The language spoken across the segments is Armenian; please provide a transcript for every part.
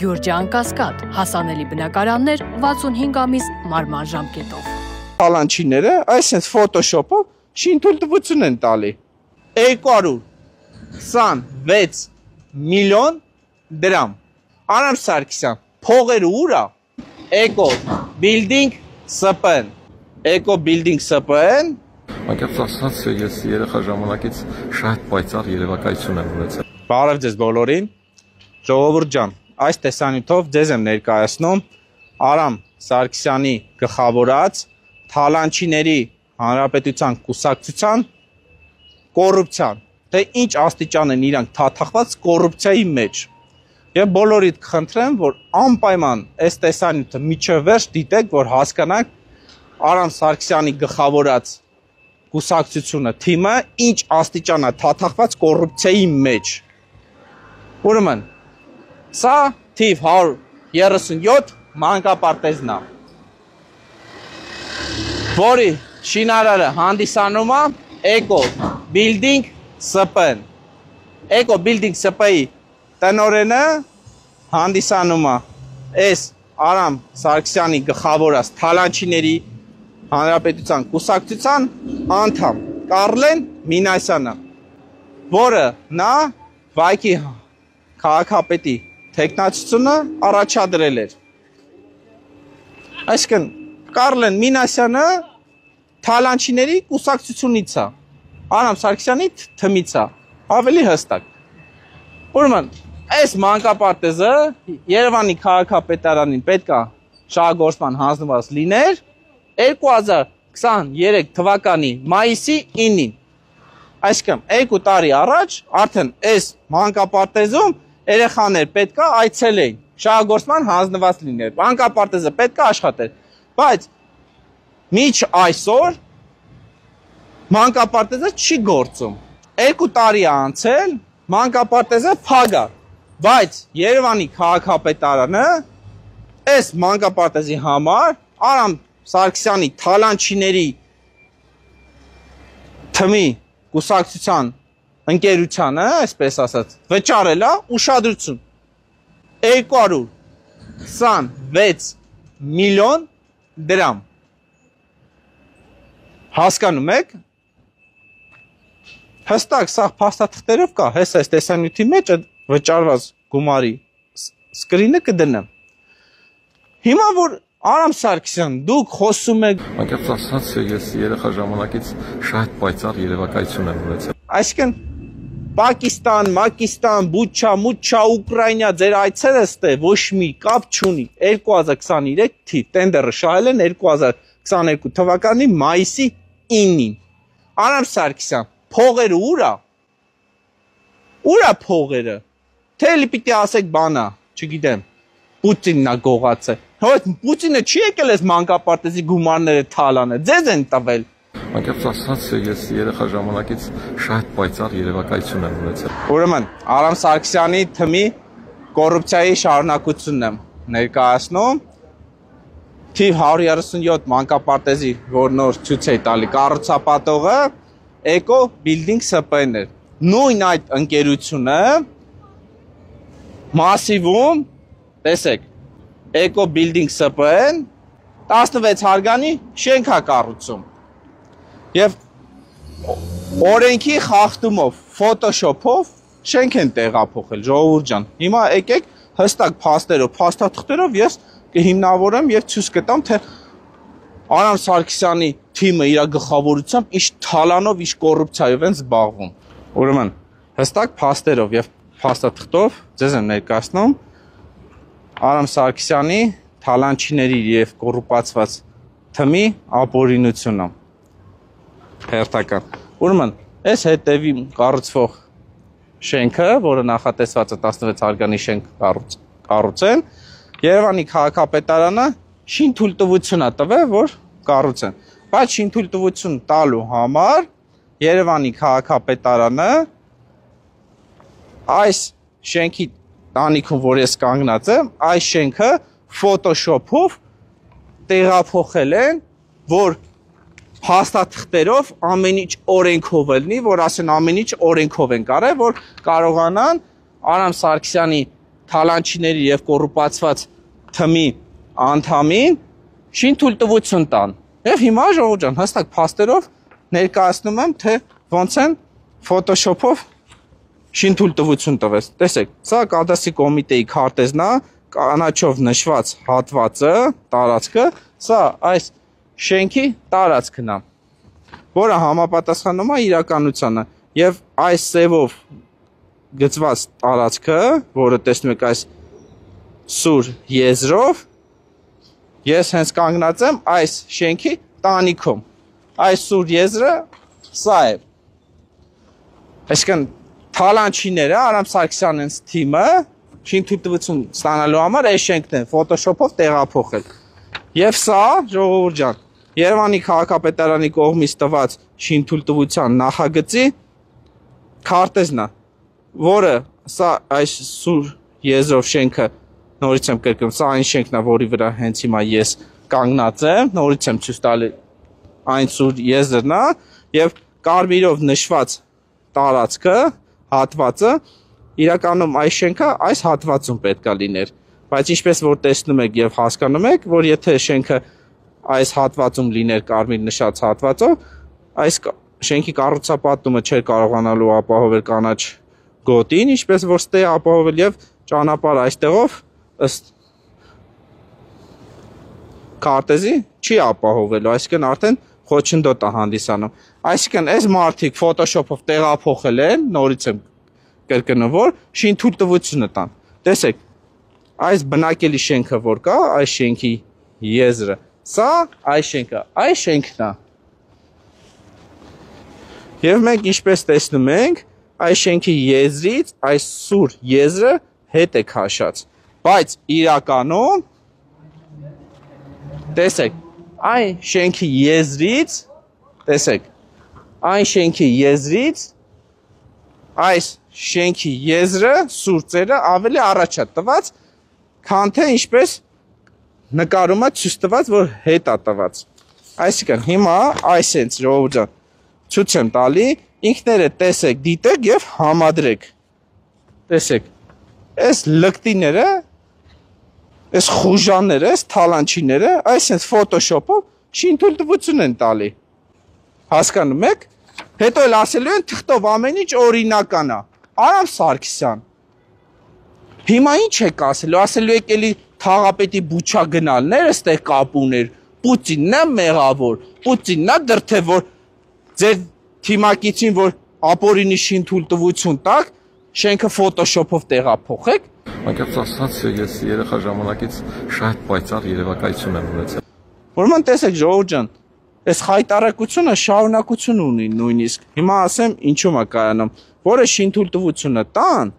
Գյուրջան Կասկադ, հասանելի բնակարաններ 65 ամիս մարման ժամկետով։ Թալանչիները այսպես Photoshop-ով շինթույլտվություն են տալի 226 միլիոն դրամ։ Արամ Սարգսյան, փողերը ուրա Eco Building SPN Eco Building SPN Անկեղծ ասած, ես երեխա ժամանակից շատ պայծառ երևակայություն եմ ունեցել։ Բարև ձեզ բոլորին, ժողովուրդ ջան, այս տեսանյութով ձեզ եմ ներկայացնում Արամ Սարգսյանի գլխավորած Թալանչիների Հանրապետության կուսակցության կոռուպցիան, թե ինչ աստիճան են իրանք թաթախված կոռուպցիայի մեջ։ Եվ բոլորիդ կխնդրեմ, որ անպայման այս տեսանյութը միջև վերջ դիտեք, որ հասկանաք Արամ Սարգսյանի գլխավորած կուսակցությունը թիմը ինչ աստիճան է թաթախված կոռուպցիայի մեջ։ Ուրեմն, սա թիվ 137 մանկապարտեզն է, որի շինարարը հանդիսանում է Eco Building SPN։ Eco Building SPN-ի տնօրենը հանդիսանում է այս Արամ Սարգսյանի գլխավորած Թալանչիների Հանրապետության կուսակցության անդամ Կարլեն Մինասյանը, որը նա Վայքի քաղաքապետի թեկնածությունը առաջադրել էր։ Այսինքն Կարլեն Մինասյանը Թալանչիների կուսակցությունից է, Արամ Սարգսյանի թմից է, ավելի հստակ։ Ուրեմն, այս մանկապարտեզը Երևանի քաղաքապետարանին պետք է շահագործման հանձնված լիներ 2023 թվականի մայիսի 9-ին։ Այսինքն 2 տարի առաջ արդեն այս մանկապարտեզում երեխաներ պետք է այցելեին, շահագործման հանձնված լիներ, մանկապարտեզը պետք է աշխատեր, բայց միջ այսօր մանկապարտեզը չի գործում։ 2 տարի է անցել, մանկապարտեզը փակ է, բայց Երևանի քաղաքապետարանը այս մանկապարտեզի համար Արամ Սարգսյանի Թալանչիների թմի կուսակցության ընկերությանը, այսպես ասած, վճարել է ուշադրություն 226 միլիոն դրամ։ Հասկանում եք, հստակ սա փաստաթղթերով կա, հես այս տեսանյութի մեջ վճարված գումարի սկրինը կդնեմ։ Հիմա որ Արամ Սարգսյան, դուք խոսում եք։ Անկեղծ ասած, ես երեխա ժամանակից շատ պայծառ երևակայություն եմ ունեցել։ Այսինքն Պակիստան, Մակիստան, Բուչա, Մուչա, Ուկրաինա ձեր այցերը ստե ոչ մի կապ չունի։ 2023 թիվ տենդերը շահել են 2022 թվականի մայիսի 9-ին։ Արամ Սարգսյան, փողերը ուրա։ Ուրա փողերը։ Թե էլի պիտի ասեք բանա, չգիտեմ, Պուտինն է գողացել։ Հոդ Պուտինը չի եկել այս մանկապարտեզի գումարները թալանը, ձեզ են տվել։ Անկեղծ ասած, ես երեխա ժամանակից շատ պայծառ երևակայություն եմ ունեցել։ Ուրեմն, Արամ Սարգսյանի թմի կոռուպցիայի շարունակությունն եմ ներկայացնում։ Թիվ 137 մանկապարտեզի, որ նոր ցույց է տալի կառուցապատողը Eco Building SPN էր։ Նույն այդ ընկերությունը մասիվում, տեսեք, Eco Building SPN 16 հարգանի շենք է կառուցում։ Եվ օրենքի խախտումով, Photoshop-ով շենք են տեղափոխել, ժողովուրդ ջան։ Հիմա եկեք հստակ փաստերով, փաստաթղթերով ես կհիմնավորեմ եւ ցույց կտամ, թե Արամ Սարգսյանի թիմը իր գլխավորությամբ ինչ թալանով, ինչ կոռուպցիայով են զբաղվում։ Ուրեմն, հստակ փաստերով եւ փաստաթղթով ձեզ եմ ներկայացնում Արամ Սարգսյանի Թալանչիների եւ կոռուպացված թմի ապօրինությունը։ Հերթական։ Ուրեմն, այս հետևի կառուցվող շենքը, որը նախատեսված է 16 հարգանի շենք կառուցեն, Երևանի քաղաքապետարանը շինթույլտվություն է տվել, որ կառուցեն։ Բայց շինթույլտվություն տալու համար Երևանի քաղաքապետարանը այս շենքի տանիքում, որ ես կանգնած եմ, այս շենքը Photoshop-ով տեղափոխել են, որ փաստաթղթերով ամեն ինչ օրենքով լինի, որ ասեն ամեն ինչ օրենքով են կարել, որ կարողանան Արամ Սարգսյանի թալանչիների եւ կոռուպացված թմի անդամին շին թույլտվություն տան։ Եվ հիմա ժողովուրդ ջան, հստակ փաստերով ներկայացնում եմ, թե ոնց են Photoshop-ով շին թույլտվություն տվեց։ Տեսեք, սա կադաստրի կոմիտեի քարտեզն է, կանաչով նշված հատվածը, տարածքը, սա այս շենքի տարածքն է, որը համապատասխանում է իրականությանը, եւ այս սևով գծված տարածքը, որը տեսնում եք այս սուր եզրով, ես հենց կանգնած եմ այս շենքի տանիքում։ Այս սուր եզրը սա է։ Այսինքն թալանչիները, Արամ Սարգսյանենց թիմը շինթույլտվություն ստանալու համար այս շենքն են Photoshop-ով տեղափոխել։ Եվ սա, ժողովուրդ ջան, Երևանի քաղաքապետարանի կողմից տված շինթույլտվության նախագծի քարտեզն է, որը սա այս սուր եզրով շենքը, նորից եմ կրկնում, սա այն շենքն է, որի վրա հենց հիմա ես կանգնած եմ, նորից եմ ցույց տալի այն սուր եզրն է, եւ կարմիրով նշված տարածքը, հատվածը, իրականում այս շենքը այս հատվածում պետքա լիներ, բայց ինչպես որ տեսնում եք եւ հասկանում եք, որ եթե շենքը այս հատվածում լիներ կարմիր նշած հատվածով, այս շենքի կառուցապատումը չէր կարողանալու ապահովել կանաչ գոտին, ինչպես որ ստե ապահովել եւ ճանապարհ այստեղով ըստ քարտեզի չի ապահովելու, այսինքն արդեն խոչընդոտ է հանդիսանում։ Այսինքն այս մարդիկ Photoshop-ով տեղափոխել են, նորից եմ կրկնում, որ շինթույլտվությունը տան։ Տեսեք, այս բնակելի շենքը որ կա, այս շենքի եզրը, սա այս շենքը, այս շենքն է։ Եվ մենք ինչպես տեսնում ենք, այս շենքի եզրից այս սուր եզրը հետ է քաշած, բայց իրականում տեսեք, այն շենքի եզրից, տեսեք, այն շենքի եզրից այս շենքի եզրը, սուր ծերը ավելի առաջ է տված, քան թե ինչպես նկարում է ցույց տված, որ հետ է տված։ Այսինքն հիմա այսենց ժողովուրդ ջան, ցույց եմ տալի, ինքներդ տեսեք, դիտեք եւ համադրեք։ Տեսեք, այս լկտիները, այս խուժանները, այս թալանչիները, այսպես Photoshop-ով շինթույլտվություն են տալի։ Հասկանում եք։ Հետո էլ ասելու են թղթով ամեն ինչ օրինական է։ Արամ Սարգսյան։ Հիմա ինչ եք ասելու։ Ասելու եք էլի թաղապետի բուչա գնալներ, այստեղ կապ ուներ։ Պուտինն է մեղավոր։ Պուտինն է դրդեւոր ձեր թիմակիցին, որ ապօրինի շինթույլտվություն տակ, շենքը Photoshop-ով տեղափոխեք։ Անկեղծ ասած, ես երեխա ժամանակից շատ պայծառ երևակայություն եմ ունեցել։ Ուրեմն տեսեք ժողովուրդ ջան, այս խայտարակությունը շարունակություն ունի նույնիսկ։ Հիմա ասեմ ինչու է կայանում, որը շինթույլտվությունը տան,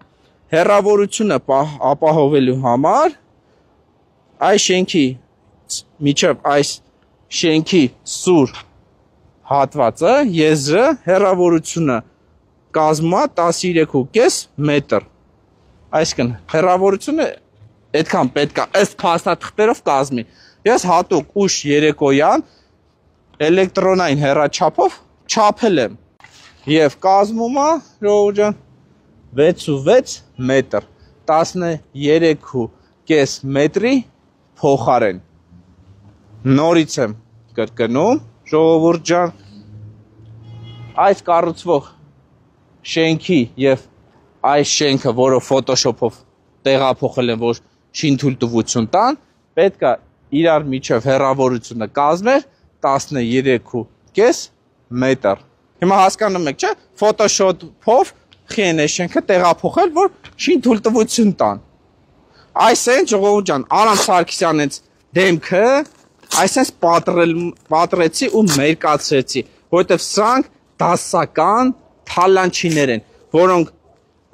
հեռավորությունը ապահովելու համար այս շենքի միջև այս շենքի սուր հատվածը, եզրը, հեռավորությունը կազմում է 13.5 մետր։ Այսինքն հեռավորությունը այդքան պետք է ըստ փաստաթղթերով կազմի։ Ես հատուկ ուշ երեկոյան էլեկտրոնային հեռաչափով չափել եմ եւ կազմում է ժողովուրդ ջան 6.6 մետր, 13.5 մետրի փոխարեն։ Նորից եմ կրկնում, ժողովուրդ ջան, այս կառուցվող շենքի եւ այս շենքը, որը Photoshop-ով տեղափոխել են, որ շինթույլտվություն տան, պետք է իրար միջև հեռավորությունը կազմեր 13.5 մետր։ Հիմա հասկանում եք, չէ՞, Photoshop-ով խեն է շենքը տեղափոխել, որ շինթույլտվություն տան։ Այսինքն ժողովուրդ ջան, Արամ Սարգսյանից դեմքը այսպես պատրեցի ու մերկացրեցի, որովհետև սրանք դասական թալանչիներ են, որոնք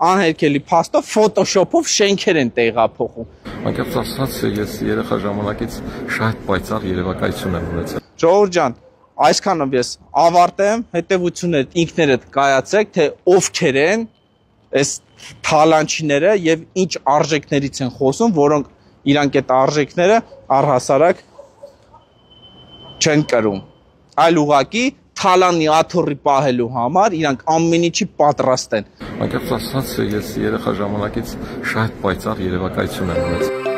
անհերքելի փաստով Photoshop-ով շենքեր են տեղափոխում։ Անկեղծ ասած, ես երեխա ժամանակից շատ պայծառ երևակայություն եմ ունեցել։ Ժողովուրդ ջան, այսքանով ես ավարտեմ, հետևությունները ինքներդ կայացեք, թե ովքեր են այս թալանչիները եւ ինչ արժեքներից են խոսում, որոնք իրանք այդ արժեքները առհասարակ չեն կրում, այլ ուղղակի թալանի աթոռի պահելու համար իրանք ամեն ինչի պատրաստ են։ Անկեղծ ասած, ես երեխա ժամանակից շատ պայծառ երևակայություն եմ ունեցել։